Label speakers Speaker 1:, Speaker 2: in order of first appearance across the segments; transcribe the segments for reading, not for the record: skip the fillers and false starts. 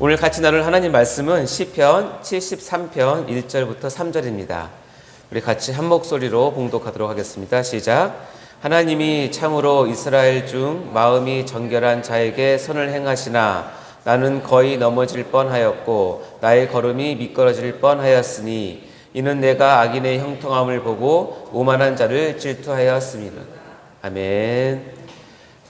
Speaker 1: 오늘 같이 나눌 하나님 말씀은 시편 73편 1절부터 3절입니다. 우리 같이 한 목소리로 봉독하도록 하겠습니다. 시작. 하나님이 참으로 이스라엘 중 마음이 정결한 자에게 선을 행하시나 나는 거의 넘어질 뻔하였고 나의 걸음이 미끄러질 뻔하였으니 이는 내가 악인의 형통함을 보고 오만한 자를 질투하였습니다. 아멘.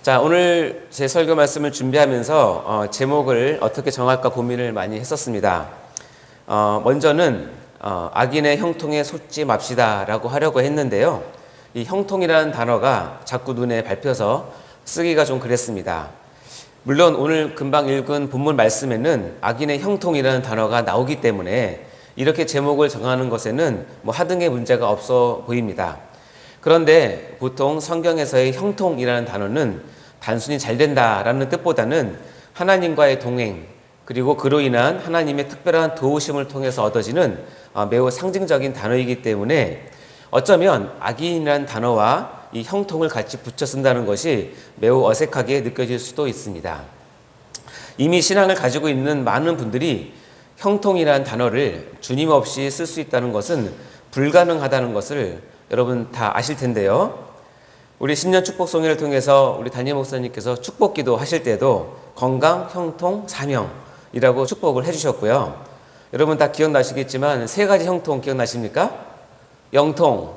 Speaker 1: 자, 오늘 제 설교 말씀을 준비하면서 제목을 어떻게 정할까 고민을 많이 했었습니다. 먼저는 악인의 형통에 속지 맙시다 라고 하려고 했는데요. 이 형통이라는 단어가 자꾸 눈에 밟혀서 쓰기가 좀 그랬습니다. 물론 오늘 금방 읽은 본문 말씀에는 악인의 형통이라는 단어가 나오기 때문에 이렇게 제목을 정하는 것에는 하등의 문제가 없어 보입니다. 그런데 보통 성경에서의 형통이라는 단어는 단순히 잘 된다라는 뜻보다는 하나님과의 동행, 그리고 그로 인한 하나님의 특별한 도우심을 통해서 얻어지는 매우 상징적인 단어이기 때문에 어쩌면 악인이라는 단어와 이 형통을 같이 붙여 쓴다는 것이 매우 어색하게 느껴질 수도 있습니다. 이미 신앙을 가지고 있는 많은 분들이 형통이라는 단어를 주님 없이 쓸 수 있다는 것은 불가능하다는 것을 여러분 다 아실 텐데요. 우리 신년 축복송회를 통해서 우리 담임 목사님께서 축복기도 하실 때도 건강, 형통, 사명이라고 축복을 해주셨고요. 여러분 다 기억나시겠지만 세 가지 형통 기억나십니까? 영통,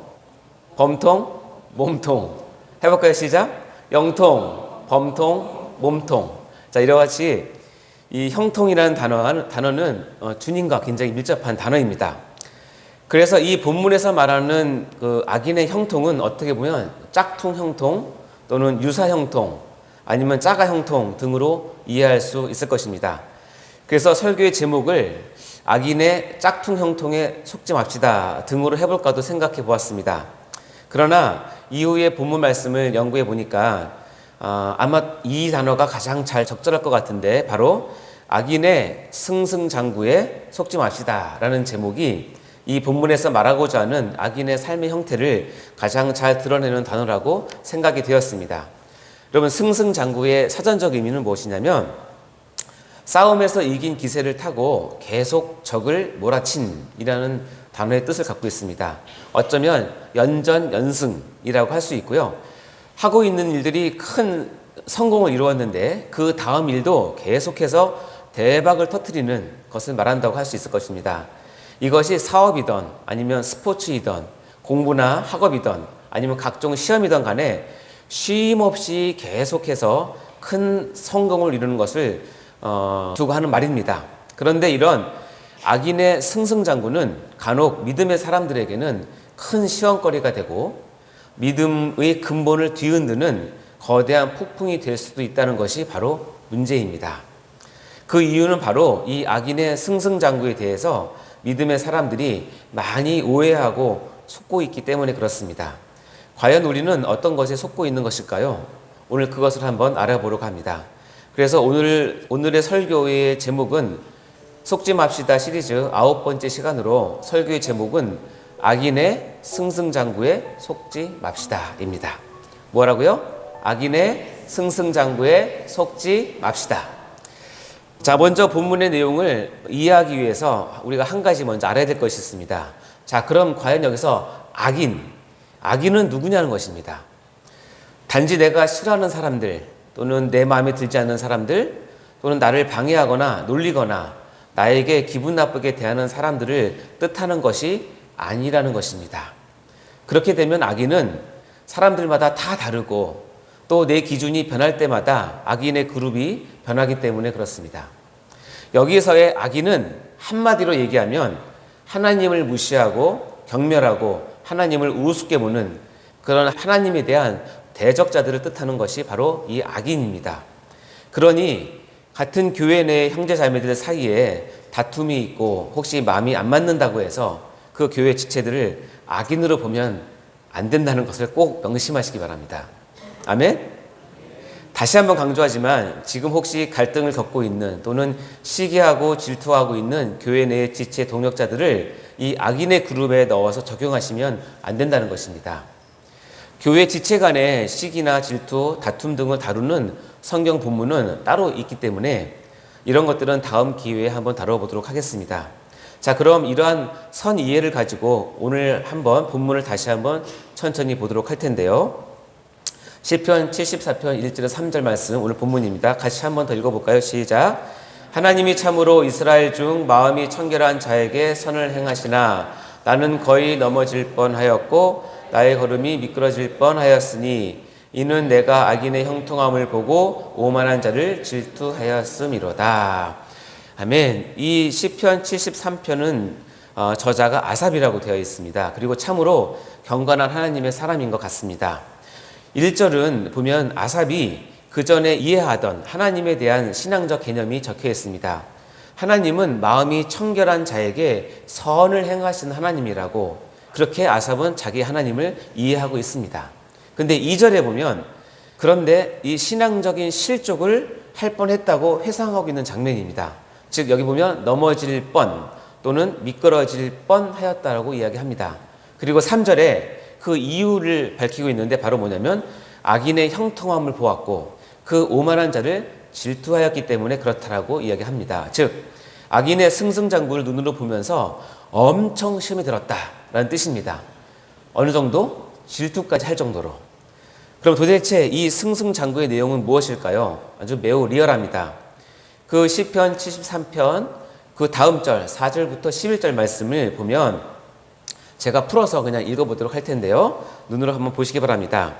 Speaker 1: 범통, 몸통. 해볼까요? 시작. 영통, 범통, 몸통. 자, 이와 같이 이 형통이라는 단어는 주님과 굉장히 밀접한 단어입니다. 그래서 이 본문에서 말하는 그 악인의 형통은 어떻게 보면 짝퉁 형통 또는 유사 형통 아니면 짜가 형통 등으로 이해할 수 있을 것입니다. 그래서 설교의 제목을 악인의 짝퉁 형통에 속지 맙시다 등으로 해볼까도 생각해 보았습니다. 그러나 이후의 본문 말씀을 연구해 보니까 아마 이 단어가 가장 잘 적절할 것 같은데 바로 악인의 승승장구에 속지 맙시다 라는 제목이 이 본문에서 말하고자 하는 악인의 삶의 형태를 가장 잘 드러내는 단어라고 생각이 되었습니다. 여러분, 승승장구의 사전적 의미는 무엇이냐면 싸움에서 이긴 기세를 타고 계속 적을 몰아친이라는 단어의 뜻을 갖고 있습니다. 어쩌면 연전연승이라고 할 수 있고요. 하고 있는 일들이 큰 성공을 이루었는데 그 다음 일도 계속해서 대박을 터뜨리는 것을 말한다고 할 수 있을 것입니다. 이것이 사업이든 아니면 스포츠이든 공부나 학업이든 아니면 각종 시험이든 간에 쉼 없이 계속해서 큰 성공을 이루는 것을 두고 하는 말입니다. 그런데 이런 악인의 승승장구는 간혹 믿음의 사람들에게는 큰 시험거리가 되고 믿음의 근본을 뒤흔드는 거대한 폭풍이 될 수도 있다는 것이 바로 문제입니다. 그 이유는 바로 이 악인의 승승장구에 대해서 믿음의 사람들이 많이 오해하고 속고 있기 때문에 그렇습니다. 과연 우리는 어떤 것에 속고 있는 것일까요? 오늘 그것을 한번 알아보려고 합니다. 그래서 오늘의 설교의 제목은 속지 맙시다 시리즈 9번째 시간으로 설교의 제목은 악인의 승승장구에 속지 맙시다입니다. 뭐라고요? 악인의 승승장구에 속지 맙시다. 자, 먼저 본문의 내용을 이해하기 위해서 우리가 한 가지 먼저 알아야 될 것이 있습니다. 자, 그럼 과연 여기서 악인은 누구냐는 것입니다. 단지 내가 싫어하는 사람들 또는 내 마음에 들지 않는 사람들 또는 나를 방해하거나 놀리거나 나에게 기분 나쁘게 대하는 사람들을 뜻하는 것이 아니라는 것입니다. 그렇게 되면 악인은 사람들마다 다 다르고 또 내 기준이 변할 때마다 악인의 그룹이 변하기 때문에 그렇습니다. 여기에서의 악인은 한마디로 얘기하면 하나님을 무시하고 경멸하고 하나님을 우습게 보는 그런 하나님에 대한 대적자들을 뜻하는 것이 바로 이 악인입니다. 그러니 같은 교회 내 형제자매들 사이에 다툼이 있고 혹시 마음이 안 맞는다고 해서 그 교회 지체들을 악인으로 보면 안 된다는 것을 꼭 명심하시기 바랍니다. 아멘? 다시 한번 강조하지만 지금 혹시 갈등을 겪고 있는 또는 시기하고 질투하고 있는 교회 내 지체 동역자들을 이 악인의 그룹에 넣어서 적용하시면 안 된다는 것입니다. 교회 지체 간의 시기나 질투, 다툼 등을 다루는 성경 본문은 따로 있기 때문에 이런 것들은 다음 기회에 한번 다뤄보도록 하겠습니다. 자, 그럼 이러한 선 이해를 가지고 오늘 한번 본문을 다시 한번 천천히 보도록 할 텐데요. 시편 74편 1절에서 3절 말씀 오늘 본문입니다. 같이 한번 더 읽어볼까요? 시작. 하나님이 참으로 이스라엘 중 마음이 청결한 자에게 선을 행하시나 나는 거의 넘어질 뻔하였고 나의 걸음이 미끄러질 뻔하였으니 이는 내가 악인의 형통함을 보고 오만한 자를 질투하였음이로다. 아멘. 이 시편 73편은 저자가 아삽이라고 되어 있습니다. 그리고 참으로 경건한 하나님의 사람인 것 같습니다. 1절은 보면 아삽이 그 전에 이해하던 하나님에 대한 신앙적 개념이 적혀 있습니다. 하나님은 마음이 청결한 자에게 선을 행하신 하나님이라고 그렇게 아삽은 자기 하나님을 이해하고 있습니다. 근데 2절에 보면 그런데 이 신앙적인 실족을 할 뻔했다고 회상하고 있는 장면입니다. 즉 여기 보면 넘어질 뻔 또는 미끄러질 뻔하였다라고 이야기합니다. 그리고 3절에 그 이유를 밝히고 있는데 바로 뭐냐면 악인의 형통함을 보았고 그 오만한 자를 질투하였기 때문에 그렇다라고 이야기합니다. 즉 악인의 승승장구를 눈으로 보면서 엄청 시험에 들었다라는 뜻입니다. 어느 정도? 질투까지 할 정도로. 그럼 도대체 이 승승장구의 내용은 무엇일까요? 아주 매우 리얼합니다. 그 시편 73편 그 다음 절 4절부터 11절 말씀을 보면 제가 풀어서 그냥 읽어보도록 할 텐데요. 눈으로 한번 보시기 바랍니다.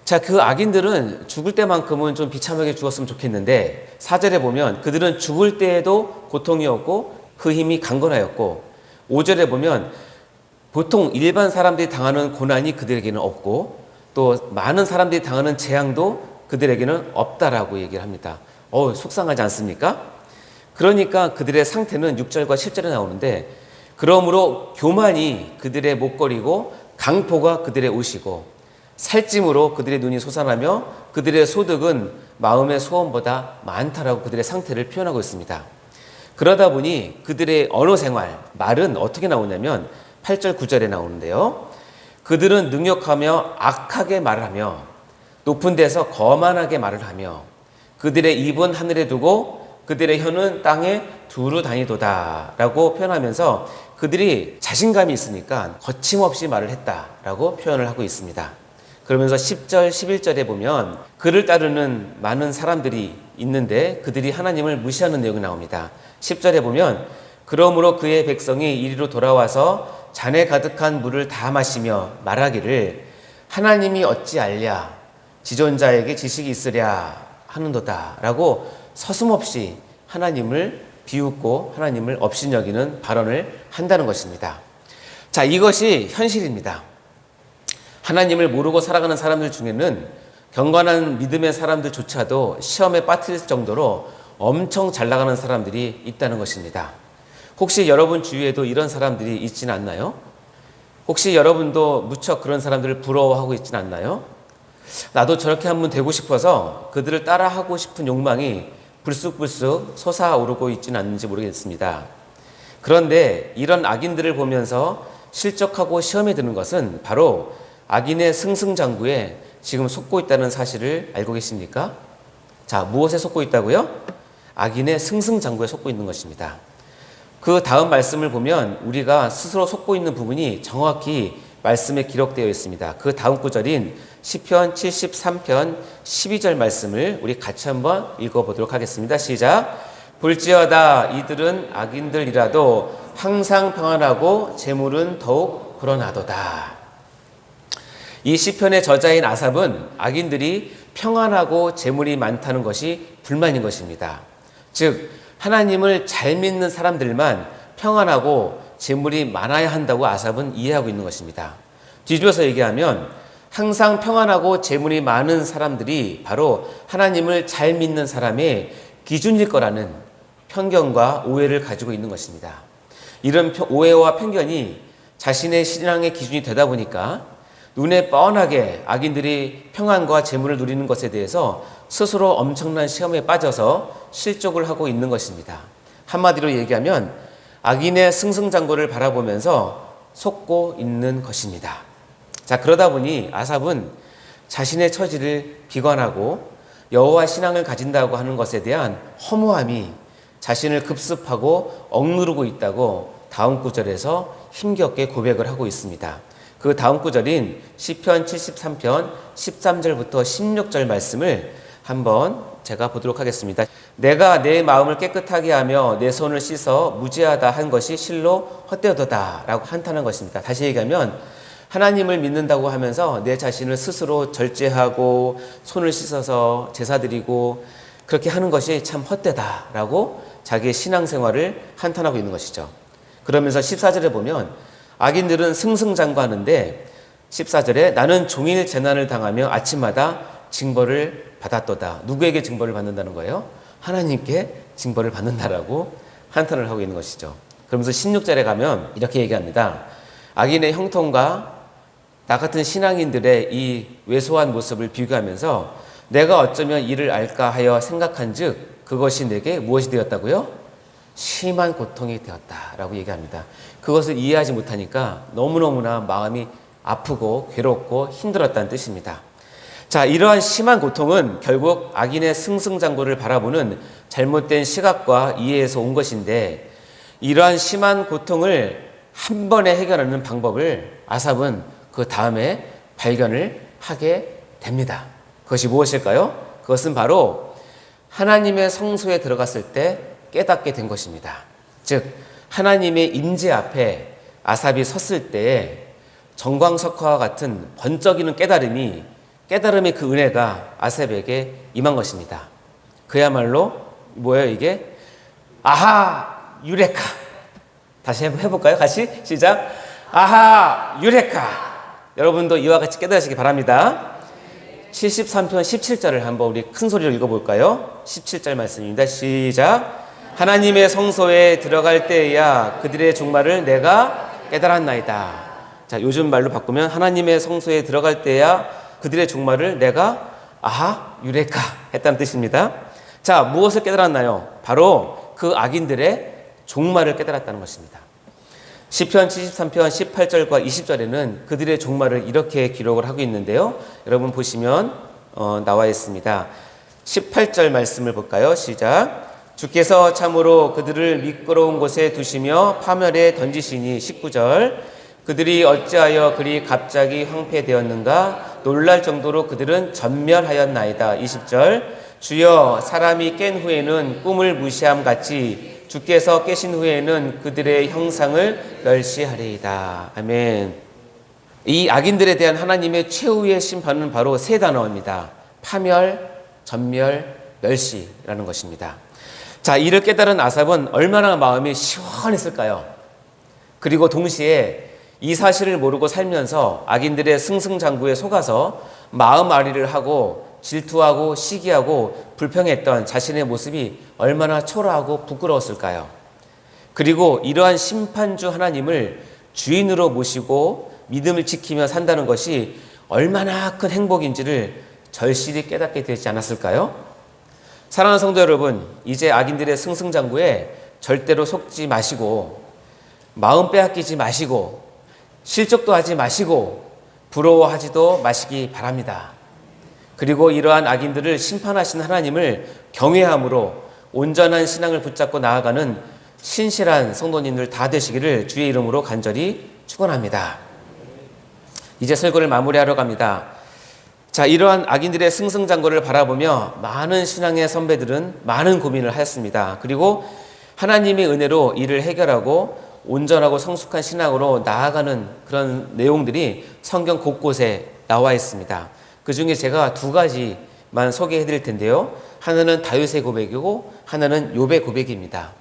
Speaker 1: 자, 그 악인들은 죽을 때만큼은 좀 비참하게 죽었으면 좋겠는데 4절에 보면 그들은 죽을 때에도 고통이었고 그 힘이 강건하였고 5절에 보면 보통 일반 사람들이 당하는 고난이 그들에게는 없고 또 많은 사람들이 당하는 재앙도 그들에게는 없다라고 얘기를 합니다. 속상하지 않습니까? 그러니까 그들의 상태는 6절과 7절에 나오는데 그러므로 교만이 그들의 목걸이고 강포가 그들의 옷이고 살찜으로 그들의 눈이 솟아나며 그들의 소득은 마음의 소원보다 많다라고 그들의 상태를 표현하고 있습니다. 그러다 보니 그들의 언어 생활, 말은 어떻게 나오냐면 8절, 9절에 나오는데요. 그들은 능욕하며 악하게 말을 하며 높은 데서 거만하게 말을 하며 그들의 입은 하늘에 두고 그들의 혀는 땅에 두루 다니도다 라고 표현하면서 그들이 자신감이 있으니까 거침없이 말을 했다라고 표현을 하고 있습니다. 그러면서 10절, 11절에 보면 그를 따르는 많은 사람들이 있는데 그들이 하나님을 무시하는 내용이 나옵니다. 10절에 보면 그러므로 그의 백성이 이리로 돌아와서 잔에 가득한 물을 다 마시며 말하기를 하나님이 어찌 알랴 지존자에게 지식이 있으랴 하는도다 라고 서슴없이 하나님을 비웃고 하나님을 업신여기는 발언을 한다는 것입니다. 자, 이것이 현실입니다. 하나님을 모르고 살아가는 사람들 중에는 경건한 믿음의 사람들조차도 시험에 빠뜨릴 정도로 엄청 잘 나가는 사람들이 있다는 것입니다. 혹시 여러분 주위에도 이런 사람들이 있지는 않나요? 혹시 여러분도 무척 그런 사람들을 부러워하고 있지는 않나요? 나도 저렇게 한번 되고 싶어서 그들을 따라하고 싶은 욕망이 불쑥불쑥 솟아오르고 있지는 않는지 모르겠습니다. 그런데 이런 악인들을 보면서 실족하고 시험에 드는 것은 바로 악인의 승승장구에 지금 속고 있다는 사실을 알고 계십니까? 자, 무엇에 속고 있다고요? 악인의 승승장구에 속고 있는 것입니다. 그 다음 말씀을 보면 우리가 스스로 속고 있는 부분이 정확히 말씀에 기록되어 있습니다. 그 다음 구절인 시편 73편 12절 말씀을 우리 같이 한번 읽어보도록 하겠습니다. 시작. 볼지어다 이들은 악인들이라도 항상 평안하고 재물은 더욱 불어나도다. 이 시편의 저자인 아삽은 악인들이 평안하고 재물이 많다는 것이 불만인 것입니다. 즉 하나님을 잘 믿는 사람들만 평안하고 재물이 많아야 한다고 아삽은 이해하고 있는 것입니다. 뒤집어서 얘기하면 항상 평안하고 재물이 많은 사람들이 바로 하나님을 잘 믿는 사람의 기준일 거라는 편견과 오해를 가지고 있는 것입니다. 이런 오해와 편견이 자신의 신앙의 기준이 되다 보니까 눈에 뻔하게 악인들이 평안과 재물을 누리는 것에 대해서 스스로 엄청난 시험에 빠져서 실족을 하고 있는 것입니다. 한마디로 얘기하면 악인의 승승장구를 바라보면서 속고 있는 것입니다. 자, 그러다 보니 아삽은 자신의 처지를 비관하고 여호와 신앙을 가진다고 하는 것에 대한 허무함이 자신을 급습하고 억누르고 있다고 다음 구절에서 힘겹게 고백을 하고 있습니다. 그 다음 구절인 시편 73편 13절부터 16절 말씀을 한번 제가 보도록 하겠습니다. 내가 내 마음을 깨끗하게 하며 내 손을 씻어 무죄하다 한 것이 실로 헛되었도다 라고 한탄한 것입니다. 다시 얘기하면 하나님을 믿는다고 하면서 내 자신을 스스로 절제하고 손을 씻어서 제사드리고 그렇게 하는 것이 참 헛되다라고 자기의 신앙생활을 한탄하고 있는 것이죠. 그러면서 14절에 보면 악인들은 승승장구하는데 14절에 나는 종일 재난을 당하며 아침마다 징벌을 받았도다. 누구에게 징벌을 받는다는 거예요? 하나님께 징벌을 받는다라고 한탄을 하고 있는 것이죠. 그러면서 16절에 가면 이렇게 얘기합니다. 악인의 형통과 나 같은 신앙인들의 이 왜소한 모습을 비교하면서 내가 어쩌면 이를 알까 하여 생각한즉 그것이 내게 무엇이 되었다고요? 심한 고통이 되었다라고 얘기합니다. 그것을 이해하지 못하니까 너무너무나 마음이 아프고 괴롭고 힘들었다는 뜻입니다. 자, 이러한 심한 고통은 결국 악인의 승승장구를 바라보는 잘못된 시각과 이해에서 온 것인데 이러한 심한 고통을 한 번에 해결하는 방법을 아삽은 그 다음에 발견을 하게 됩니다. 그것이 무엇일까요? 그것은 바로 하나님의 성소에 들어갔을 때 깨닫게 된 것입니다. 즉 하나님의 임재 앞에 아삽이 섰을 때에 정광석화와 같은 번쩍이는 깨달음의 그 은혜가 아삽에게 임한 것입니다. 그야말로 뭐예요 이게? 아하 유레카. 다시 해볼까요? 같이 시작. 아하 유레카. 여러분도 이와 같이 깨달으시기 바랍니다. 73편 17절을 한번 우리 큰 소리로 읽어볼까요? 17절 말씀입니다. 시작. 하나님의 성소에 들어갈 때야 그들의 종말을 내가 깨달았나이다. 자, 요즘 말로 바꾸면 하나님의 성소에 들어갈 때야 그들의 종말을 내가 아하 유레카 했다는 뜻입니다. 자, 무엇을 깨달았나요? 바로 그 악인들의 종말을 깨달았다는 것입니다. 시편 73편 18절과 20절에는 그들의 종말을 이렇게 기록을 하고 있는데요. 여러분 보시면 나와 있습니다. 18절 말씀을 볼까요? 시작. 주께서 참으로 그들을 미끄러운 곳에 두시며 파멸에 던지시니 19절. 그들이 어찌하여 그리 갑자기 황폐되었는가 놀랄 정도로 그들은 전멸하였나이다. 20절. 주여 사람이 깬 후에는 꿈을 무시함 같이 주께서 깨신 후에는 그들의 형상을 멸시하리이다. 아멘. 이 악인들에 대한 하나님의 최후의 심판은 바로 세 단어입니다. 파멸, 전멸, 멸시라는 것입니다. 자, 이를 깨달은 아삽은 얼마나 마음이 시원했을까요? 그리고 동시에 이 사실을 모르고 살면서 악인들의 승승장구에 속아서 마음 아리를 하고 질투하고 시기하고 불평했던 자신의 모습이 얼마나 초라하고 부끄러웠을까요? 그리고 이러한 심판주 하나님을 주인으로 모시고 믿음을 지키며 산다는 것이 얼마나 큰 행복인지를 절실히 깨닫게 되지 않았을까요? 사랑하는 성도 여러분, 이제 악인들의 승승장구에 절대로 속지 마시고 마음 빼앗기지 마시고 실족도 하지 마시고 부러워하지도 마시기 바랍니다. 그리고 이러한 악인들을 심판하신 하나님을 경외함으로 온전한 신앙을 붙잡고 나아가는 신실한 성도님들 다 되시기를 주의 이름으로 간절히 축원합니다. 이제 설교를 마무리하러 갑니다. 자, 이러한 악인들의 승승장구를 바라보며 많은 신앙의 선배들은 많은 고민을 하였습니다. 그리고 하나님의 은혜로 이를 해결하고 온전하고 성숙한 신앙으로 나아가는 그런 내용들이 성경 곳곳에 나와 있습니다. 그 중에 제가 두 가지만 소개해 드릴 텐데요. 하나는 다윗의 고백이고 하나는 욥의 고백입니다.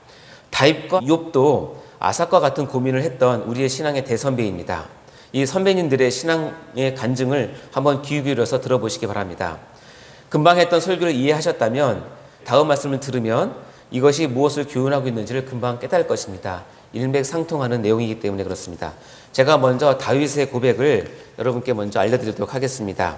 Speaker 1: 다윗과 욥도 아삭과 같은 고민을 했던 우리의 신앙의 대선배입니다. 이 선배님들의 신앙의 간증을 한번 귀 기울여서 들어보시기 바랍니다. 금방 했던 설교를 이해하셨다면 다음 말씀을 들으면 이것이 무엇을 교훈하고 있는지를 금방 깨달을 것입니다. 일맥상통하는 내용이기 때문에 그렇습니다. 제가 먼저 다윗의 고백을 여러분께 먼저 알려드리도록 하겠습니다.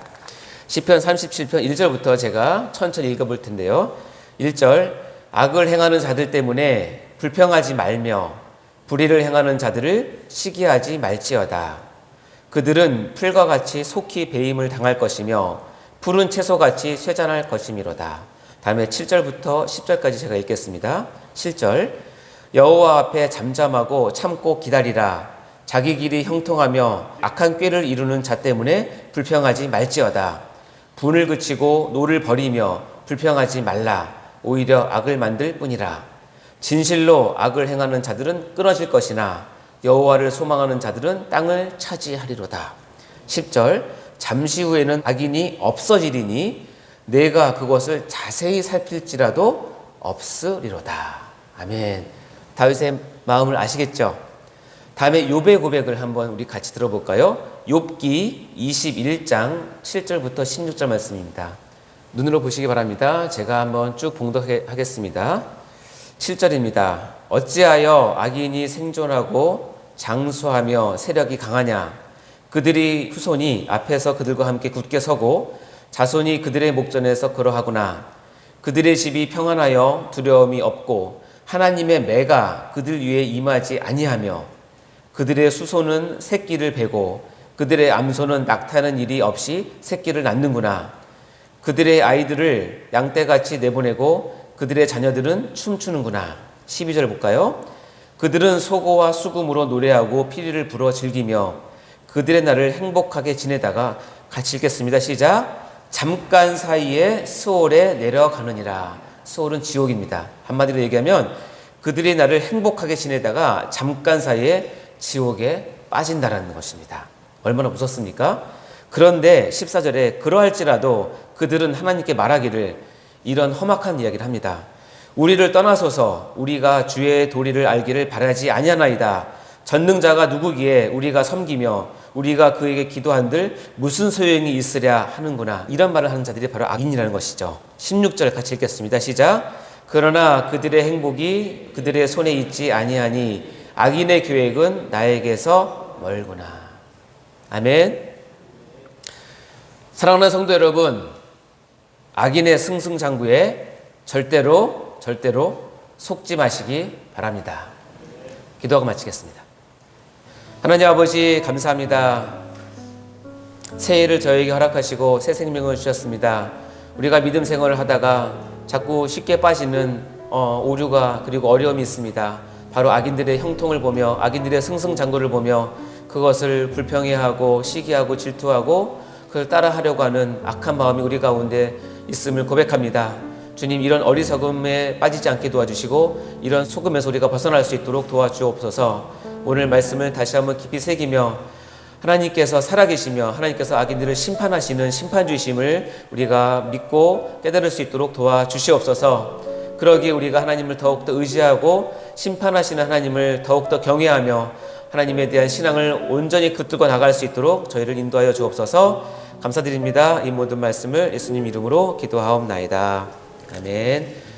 Speaker 1: 시편 37편 1절부터 제가 천천히 읽어볼 텐데요. 1절. 악을 행하는 자들 때문에 불평하지 말며 불의를 행하는 자들을 시기하지 말지어다. 그들은 풀과 같이 속히 배임을 당할 것이며 푸른 채소같이 쇠잔할 것이미로다. 다음에 7절부터 10절까지 제가 읽겠습니다. 7절 여호와 앞에 잠잠하고 참고 기다리라. 자기 길이 형통하며 악한 꾀를 이루는 자 때문에 불평하지 말지어다. 분을 그치고 노를 버리며 불평하지 말라. 오히려 악을 만들 뿐이라. 진실로 악을 행하는 자들은 끊어질 것이나 여호와를 소망하는 자들은 땅을 차지하리로다. 10절 잠시 후에는 악인이 없어지리니 내가 그것을 자세히 살필지라도 없으리로다. 아멘. 다윗의 마음을 아시겠죠? 다음에 욥의 고백을 한번 우리 같이 들어볼까요? 욥기 21장 7절부터 16절 말씀입니다. 눈으로 보시기 바랍니다. 제가 한번 쭉 봉독하겠습니다. 7절입니다. 어찌하여 악인이 생존하고 장수하며 세력이 강하냐? 그들이 후손이 앞에서 그들과 함께 굳게 서고 자손이 그들의 목전에서 그러하구나. 그들의 집이 평안하여 두려움이 없고 하나님의 매가 그들 위에 임하지 아니하며 그들의 수손은 새끼를 베고 그들의 암소는 낙타는 일이 없이 새끼를 낳는구나. 그들의 아이들을 양떼같이 내보내고 그들의 자녀들은 춤추는구나. 12절 볼까요? 그들은 소고와 수금으로 노래하고 피리를 불어 즐기며 그들의 날을 행복하게 지내다가 같이 읽겠습니다. 시작. 잠깐 사이에 스올에 내려가느니라. 스올은 지옥입니다. 한마디로 얘기하면 그들의 날을 행복하게 지내다가 잠깐 사이에 지옥에 빠진다라는 것입니다. 얼마나 무섭습니까? 그런데 14절에 그러할지라도 그들은 하나님께 말하기를 이런 험악한 이야기를 합니다. 우리를 떠나소서. 우리가 주의 도리를 알기를 바라지 아니하나이다. 전능자가 누구기에 우리가 섬기며 우리가 그에게 기도한들 무슨 소용이 있으랴 하는구나. 이런 말을 하는 자들이 바로 악인이라는 것이죠. 16절 같이 읽겠습니다. 시작. 그러나 그들의 행복이 그들의 손에 있지 아니하니 악인의 계획은 나에게서 멀구나. 아멘. 사랑하는 성도 여러분, 악인의 승승장구에 절대로 속지 마시기 바랍니다. 기도하고 마치겠습니다. 하나님 아버지 감사합니다. 새해를 저에게 허락하시고 새 생명을 주셨습니다. 우리가 믿음 생활을 하다가 자꾸 쉽게 빠지는 오류가 그리고 어려움이 있습니다. 바로 악인들의 형통을 보며 악인들의 승승장구를 보며 그것을 불평해하고 시기하고 질투하고 그걸 따라하려고 하는 악한 마음이 우리 가운데 있음을 고백합니다. 주님, 이런 어리석음에 빠지지 않게 도와주시고 이런 속음에서 우리가 벗어날 수 있도록 도와주옵소서. 오늘 말씀을 다시 한번 깊이 새기며 하나님께서 살아계시며 하나님께서 악인들을 심판하시는 심판주이심을 우리가 믿고 깨달을 수 있도록 도와주시옵소서. 그러기에 우리가 하나님을 더욱더 의지하고 심판하시는 하나님을 더욱더 경외하며 하나님에 대한 신앙을 온전히 붙들고 나갈 수 있도록 저희를 인도하여 주옵소서. 감사드립니다. 이 모든 말씀을 예수님 이름으로 기도하옵나이다. 아멘.